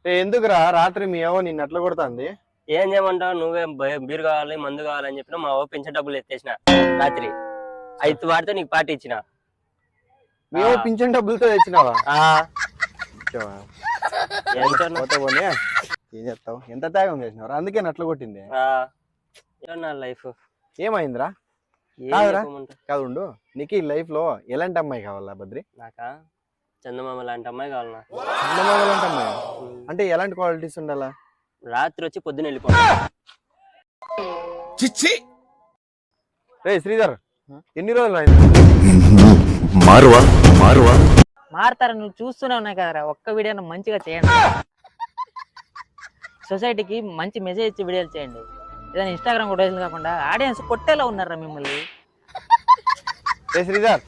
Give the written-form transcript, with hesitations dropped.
ఎందుకురా రాత్రి మీ ఏవో నిన్ను ఎట్లా కొడుతుంది? ఏం చేయమంటావు? నువ్వే బీరు కావాలి మందు కావాలని చెప్పినా మా పింఛన్ డబ్బులు ఎత్తేసిన రాత్రి 5 వాడితే నీకు పార్టీ ఇచ్చిన. మేము పింఛన్ డబ్బులతో తెచ్చినావా? ఏం చేస్తావు? ఎంత త్యాగం చేసినావు? అందుకే నట్లు కొట్టింది. లైఫ్ ఏమైందిరా? కాదు ఉండు, నీకు ఈ లైఫ్ లో ఎలాంటి అమ్మాయి కావాలా బద్రి? నాకా చందమామ లాంటి అమ్మాయి కావాలన్నా. చందమామ లాంటి అమ్మాయి అంటే ఎలాంటి క్వాలిటీస్ ఉండాలా? రాత్రి వచ్చి పొద్దున వెళ్ళిపో. రే శ్రీధర్, ఎన్ని రోజులు అయింది? మారుతారా? నువ్వు చూస్తూనే ఉన్నాయి కదరా. ఒక్క వీడియోని మంచిగా చేయండి, సొసైటీకి మంచి మెసేజ్ ఇచ్చి వీడియోలు చేయండి. ఏదైనా ఇన్స్టాగ్రామ్ కూడా కాకుండా ఆడియన్స్ కొట్టేలా ఉన్నారా మిమ్మల్ని. శ్రీధర్